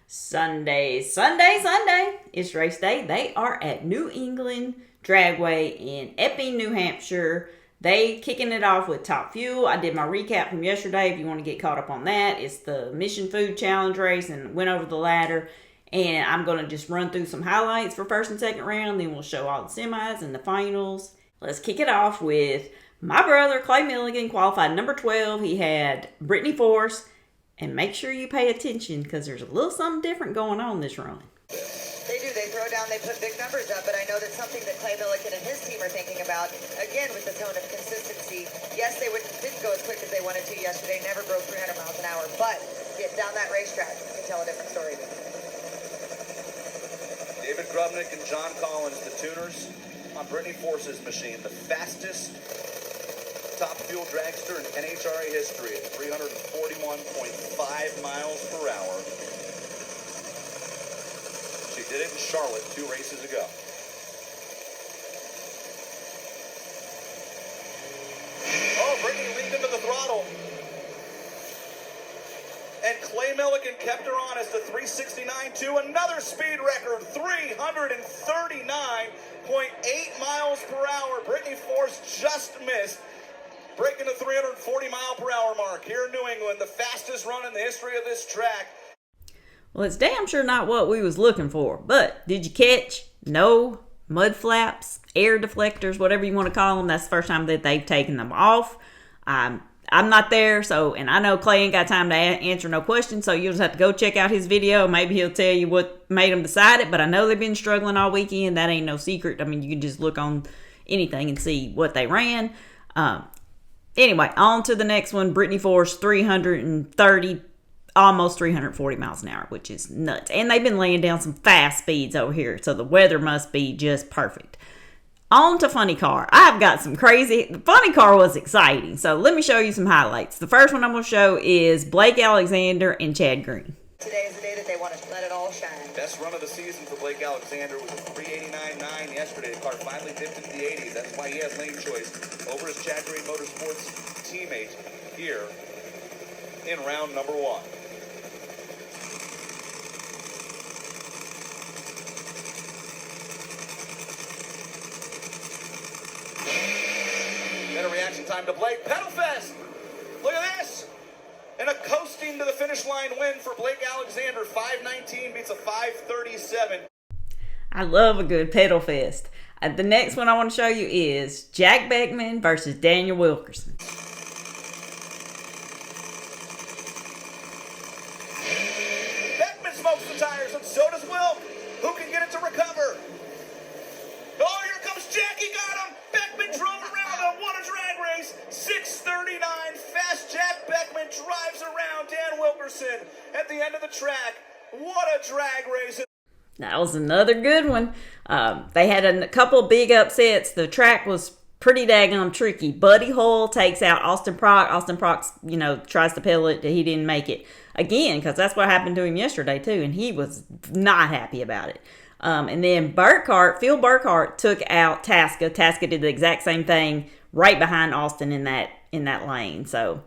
Sunday. It's race day. They are at New England Dragway in Epping, New Hampshire. They kicking it off with Top Fuel. I did my recap from yesterday. If you want to get caught up on that, it's the Mission Food Challenge race and went over the ladder. And I'm going to just run through some highlights for first and second round. Then we'll show all the semis and the finals. Let's kick it off with my brother, Clay Milligan, qualified number 12. He had Brittany Force. And make sure you pay attention because there's a little something different going on this run. They do. They throw down, they put big numbers up, but I know that's something that Clay Milligan and his team are thinking about, again, with the tone of consistency. Yes, they didn't go as quick as they wanted to yesterday, never broke 300 miles an hour, but getting down that racetrack can tell a different story. David Grubnick and John Collins, the tuners on Brittany Force's machine, the fastest top fuel dragster in NHRA history at 341.5 miles per hour. She did it in Charlotte 2 races ago. Oh, Brittany leaned into the throttle. And Clay Milligan kept her on as the 369 to another speed record, 339.8 miles per hour. Brittany Force just missed, breaking the 340 mile per hour mark here in New England, the fastest run in the history of this track. Well, it's damn sure not what we was looking for, but did you catch? No. Mud flaps, air deflectors, whatever you want to call them. That's the first time that they've taken them off. I'm not there, and I know Clay ain't got time to answer no questions, so you'll just have to go check out his video. Maybe he'll tell you what made them decide it, but I know they've been struggling all weekend. That ain't no secret. I mean, you can just look on anything and see what they ran. Anyway, on to the next one. Brittany Force, 330, almost 340 miles an hour, which is nuts. And they've been laying down some fast speeds over here, so the weather must be just perfect. On to Funny Car. I've got some crazy... The Funny Car was exciting, so let me show you some highlights. The first one I'm going to show is Blake Alexander and Chad Green. Today is the day that they want to let it all shine. Best run of the season for Blake Alexander was a 389.9 yesterday. The car finally dipped into the 80s. That's why he has lane choice over his Chad Green Motorsports teammate here in round number 1. Better reaction time to Blake. Pedal fest! Look at this! And a coasting to the finish line win for Blake Alexander. 5:19 beats a 5:37. I love a good pedal fest. The next one I want to show you is Jack Beckman versus Daniel Wilkerson. Beckman smokes the tires, and so does Wilk. Who can get it to recover? Oh, here comes Jack. He got him. Beckman drove around and won a drag race. 6:39. Fast Jack Beckman drives around Dan Wilkerson at the end of the track. What a drag race. That was another good one. They had a couple big upsets. The track was pretty daggone tricky. Buddy Hull takes out Austin Prock. Austin Prock, tries to pedal it. He didn't make it again because that's what happened to him yesterday too, and he was not happy about it. And then Phil Burkhart took out Tasca. Tasca did the exact same thing right behind Austin in that lane. So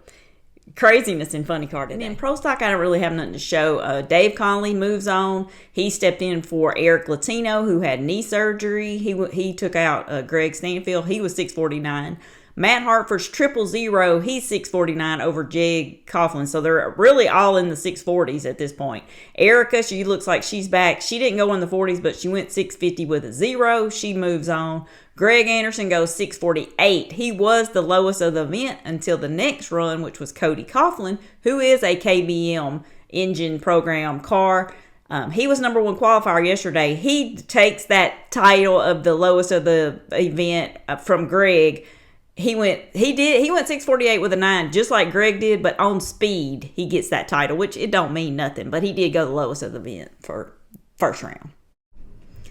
craziness in Funny Car today. And then Pro Stock, I don't really have nothing to show. Dave Conley moves on. He stepped in for Eric Latino, who had knee surgery. He took out Greg Stanfield. He was 649. Matt Hartford's 000, he's 649 over Jake Coughlin. So they're really all in the 640s at this point. Erica, she looks like she's back. She didn't go in the 40s, but she went 650 with a 0. She moves on. Greg Anderson goes 648. He was the lowest of the event until the next run, which was Cody Coughlin, who is a KBM engine program car. He was number 1 qualifier yesterday. He takes that title of the lowest of the event from Greg. He went 648 with a 9, just like Greg did, but on speed, he gets that title, which it don't mean nothing, but he did go the lowest of the event for first round.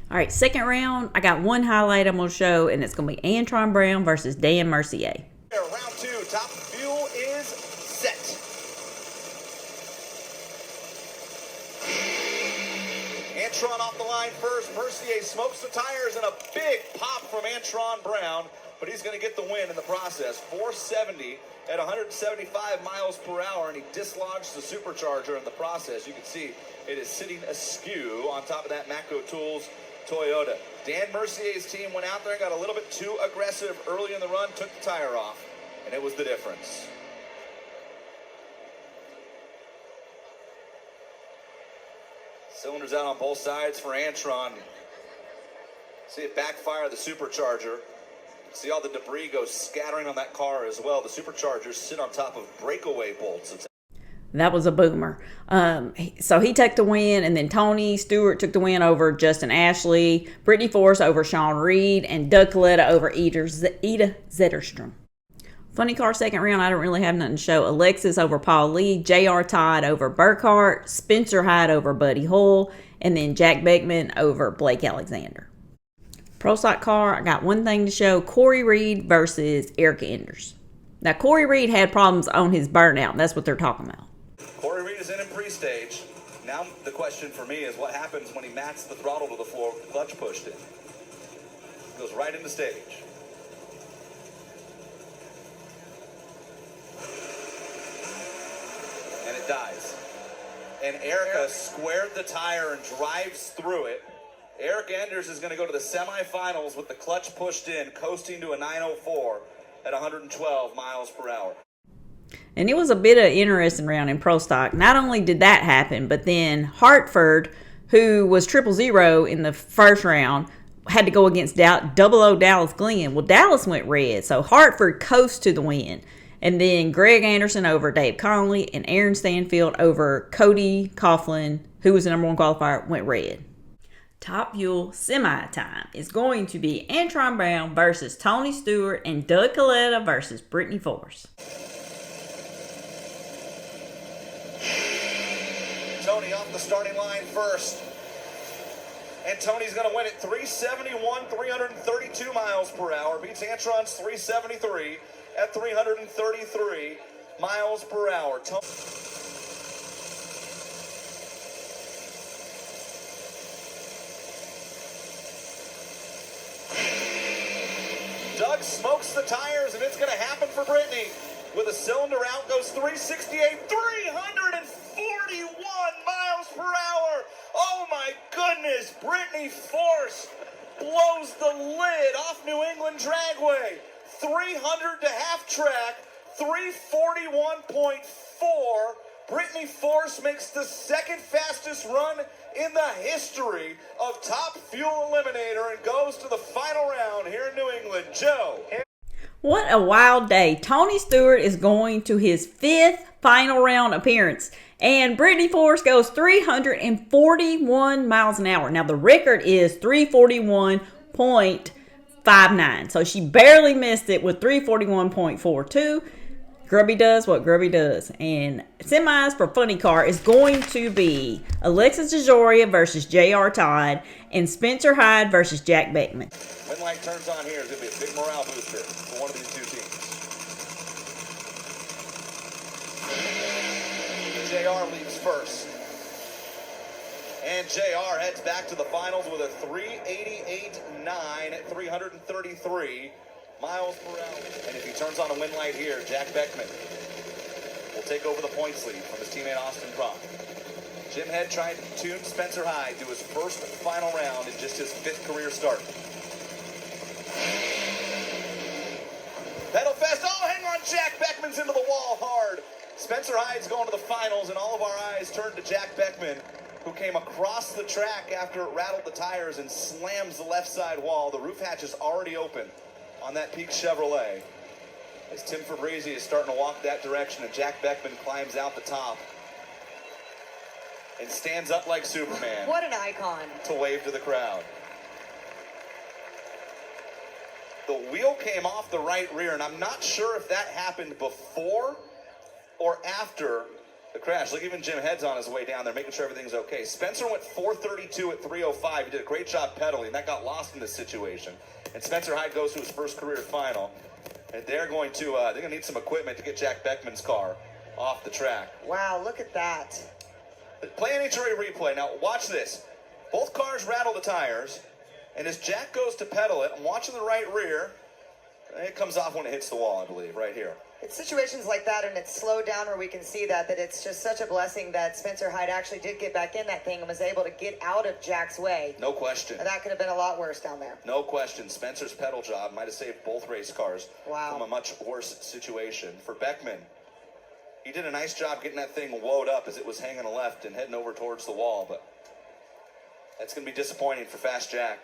All right, second round, I got one highlight I'm going to show, and it's going to be Antron Brown versus Dan Mercier. Round 2, top fuel is set. Antron off the line first. Mercier smokes the tires, and a big pop from Antron Brown. But he's going to get the win in the process. 470 at 175 miles per hour, and he dislodged the supercharger in the process. You can see it is sitting askew on top of that Matco Tools Toyota. Dan Mercier's team went out there and got a little bit too aggressive early in the run, took the tire off, and it was the difference. Cylinders out on both sides for Antron. See it backfire the supercharger. See all the debris go scattering on that car as well. The superchargers sit on top of breakaway bolts. That was a boomer. So he took the win, and then Tony Stewart took the win over Justin Ashley, Brittany Force over Sean Reed, and Doug Coletta over Ida Zetterstrom. Funny car second round, I don't really have nothing to show. Alexis over Paul Lee, J.R. Todd over Burkhart, Spencer Hyde over Buddy Hull, and then Jack Beckman over Blake Alexander. Pro Stock car, I got one thing to show. Corey Reed versus Eric Enders. Now, Corey Reed had problems on his burnout. That's what they're talking about. Corey Reed is in pre-stage. Now the question for me is what happens when he mats the throttle to the floor with the clutch pushed in. Goes right into stage. And it dies. And Erica squared the tire and drives through it. Eric Enders is going to go to the semifinals with the clutch pushed in, coasting to a 904 at 112 miles per hour. And it was a bit of an interesting round in Pro Stock. Not only did that happen, but then Hartford, who was 000 in the first round, had to go against Double O Dallas Glenn. Well, Dallas went red, so Hartford coast to the win. And then Greg Anderson over Dave Conley and Aaron Stanfield over Cody Coughlin, who was the number one qualifier, went red. Top Fuel semi-time is going to be Antron Brown versus Tony Stewart and Doug Coletta versus Brittany Force. Tony off the starting line first. And Tony's going to win at 371, 332 miles per hour. Beats Antron's 373 at 333 miles per hour. Doug smokes the tires, and it's going to happen for Brittany. With a cylinder out, goes 368, 341 miles per hour. Oh my goodness, Brittany Force blows the lid off New England Dragway. 300 to half track, 341.4. Brittany Force makes the second fastest run in the history of Top Fuel Eliminator and goes to the final round here in New England. Joe. What a wild day. Tony Stewart is going to his 5th final round appearance, and Brittany Force goes 341 miles an hour. Now, the record is 341.59, so she barely missed it with 341.42. Grubby does what Grubby does. And semis for Funny Car is going to be Alexis DeJoria versus J.R. Todd and Spencer Hyde versus Jack Beckman. When light turns on here, it's going to be a big morale booster for one of these two teams. JR leaves first. And JR heads back to the finals with a 388.9 at 333 miles per hour. And if he turns on a win light here, Jack Beckman will take over the points lead from his teammate Austin Prock. Jim Head tried to tune Spencer Hyde to his first final round in just his 5th career start. Pedal fast. Oh, hang on. Jack Beckman's into the wall hard. Spencer Hyde's going to the finals, and all of our eyes turned to Jack Beckman, who came across the track after it rattled the tires and slams the left side wall. The roof hatch is already open on that Peak Chevrolet as Tim Fabrizi is starting to walk that direction, and Jack Beckman climbs out the top and stands up like Superman. What an icon. To wave to the crowd. The wheel came off the right rear, and I'm not sure if that happened before or after the crash. Look, even Jim Head's on his way down there, making sure everything's okay. Spencer went 432 at 305. He did a great job pedaling. That got lost in this situation. And Spencer Hyde goes to his first career final. And they're going to need some equipment to get Jack Beckman's car off the track. Wow, look at that. Play NHRA replay. Now, watch this. Both cars rattle the tires. And as Jack goes to pedal it, I'm watching the right rear. It comes off when it hits the wall, I believe, right here. It's situations like that, and it's slowed down where we can see that it's just such a blessing that Spencer Hyde actually did get back in that thing and was able to get out of Jack's way. No question. And that could have been a lot worse down there. No question. Spencer's pedal job might have saved both race cars from a much worse situation. For Beckman, he did a nice job getting that thing woed up as it was hanging left and heading over towards the wall, but that's going to be disappointing for Fast Jack.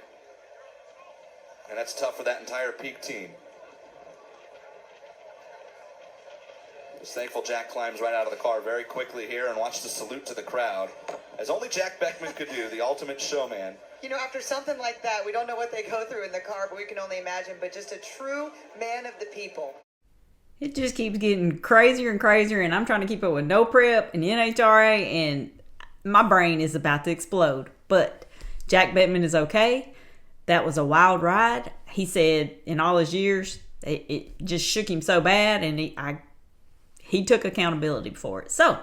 And that's tough for that entire Peak team. Just thankful Jack climbs right out of the car very quickly here and watch the salute to the crowd, as only Jack Beckman could do, the ultimate showman. You know, after something like that, we don't know what they go through in the car, but we can only imagine. But just a true man of the people. It just keeps getting crazier and crazier, and I'm trying to keep up with no prep and NHRA, and my brain is about to explode. But Jack Beckman is okay. That was a wild ride. He said in all his years, it just shook him so bad, and he took accountability for it. So,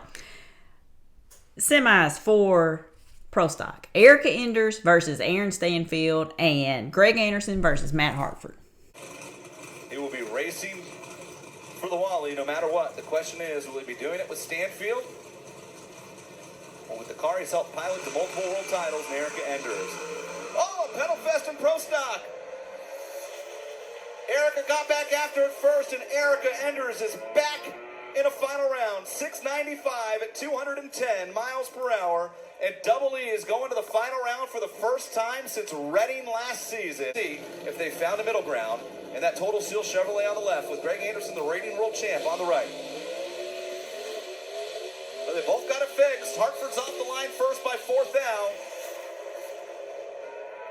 semis for Pro Stock. Erica Enders versus Aaron Stanfield, and Greg Anderson versus Matt Hartford. He will be racing for the Wally no matter what. The question is, will he be doing it with Stanfield? Or with the car he's helped pilot to multiple world titles, and Erica Enders. Oh, a pedal fest in Pro Stock. Erica got back after it first, and Erica Enders is back in a final round. 695 at 210 miles per hour. And Double E is going to the final round for the first time since Reading last season. See if they found a middle ground. And that Total Seal Chevrolet on the left with Greg Anderson, the reigning world champ, on the right. But they both got it fixed. Hartford's off the line first by fourth down.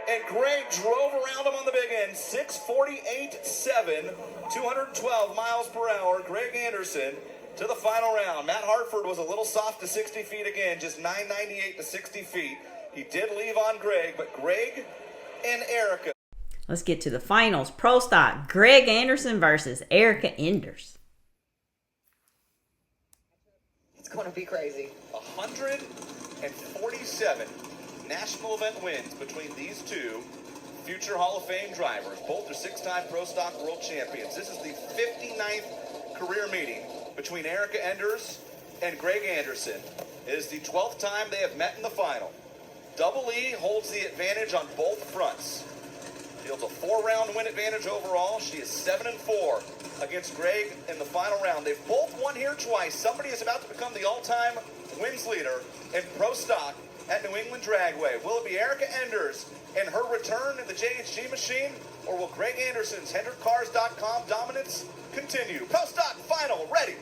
And Greg drove around him on the big end. 648.7, 212 miles per hour. Greg Anderson to the final round. Matt Hartford was a little soft to 60 feet again, just 998 to 60 feet. He did leave on Greg, but Greg and Erica. Let's get to the finals. Pro Stock, Greg Anderson versus Erica Enders. It's going to be crazy. 147 national event wins between these two future Hall of Fame drivers. Both are six-time Pro Stock world champions. This is the 59th career meeting between Erica Enders and Greg Anderson. It is the 12th time they have met in the final. Double E holds the advantage on both fronts. Fields a 4-round win advantage overall. She is 7-4 against Greg in the final round. They've both won here twice. Somebody is about to become the all-time wins leader in Pro Stock at New England Dragway. Will it be Erica Enders and her return in the JHG machine, or will Greg Anderson's HendrickCars.com dominance continue? Pro Stock final, ready.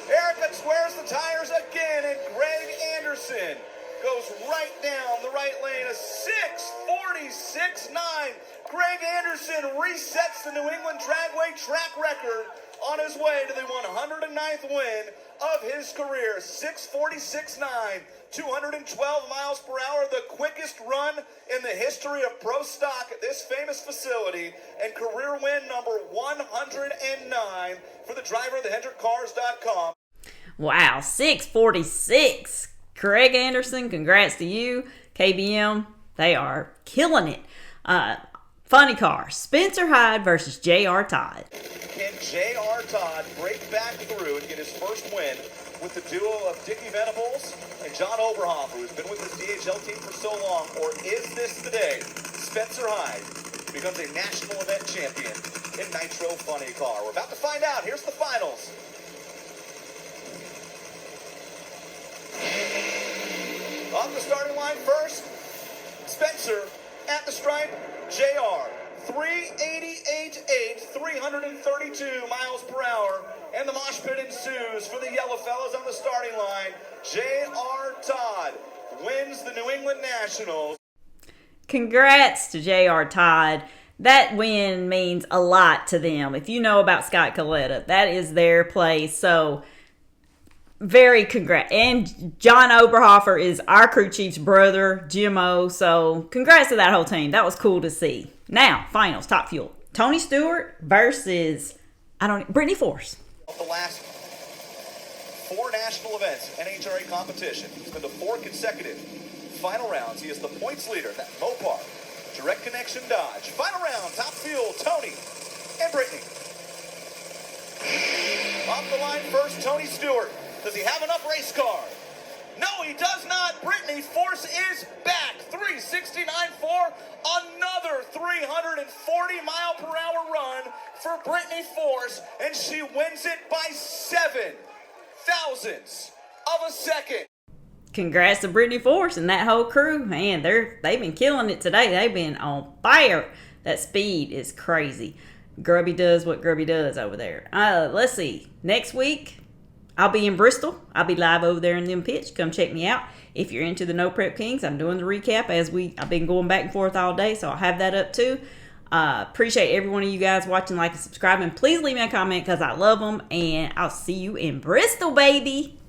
Erica squares the tires again, and Greg Anderson goes right down the right lane, a 6:46.9. Greg Anderson resets the New England Dragway track record on his way to the 109th win of his career. 6:46.9, 212 miles per hour, the quickest run in the history of Pro Stock at this famous facility, and career win number 109 for the driver of the HendrickCars.com. Wow, 6:46. Greg Anderson, congrats to you. KBM, they are killing it. Funny car, Spencer Hyde versus J.R. Todd. Can J.R. Todd break back through and get his first win with the duo of Dickie Venables and John Oberhofer, who's been with this DHL team for so long, or is this the day Spencer Hyde becomes a national event champion in Nitro Funny Car? We're about to find out. Here's the finals. Off the starting line first, Spencer at the stripe, JR. 388.8, 332 miles per hour, and the mosh pit ensues for the yellow fellas on the starting line. J.R. Todd wins the New England Nationals. Congrats to J.R. Todd. That win means a lot to them. If you know about Scott Coletta, that is their place. So, very congrats. And John Oberhofer is our crew chief's brother, Jim O. So, congrats to that whole team. That was cool to see. Now, finals, Top Fuel. Tony Stewart versus, Brittany Force. The last 4 national events, NHRA competition. He's been to 4 consecutive final rounds. He is the points leader. That Mopar, Direct Connection Dodge. Final round, Top Fuel, Tony and Brittany. Off the line first, Tony Stewart. Does he have enough race car? No, he does not. Brittany Force is back. 369.4. Another 340-mile-per-hour run for Brittany Force, and she wins it by 7 thousandths of a second. Congrats to Brittany Force and that whole crew. Man, they've been killing it today. They've been on fire. That speed is crazy. Grubby does what Grubby does over there. Let's see. Next week, I'll be in Bristol. I'll be live over there in them pits. Come check me out. If you're into the No Prep Kings, I'm doing the recap I've been going back and forth all day, so I'll have that up too. Appreciate every one of you guys watching, like, and subscribing. Please leave me a comment because I love them, and I'll see you in Bristol, baby.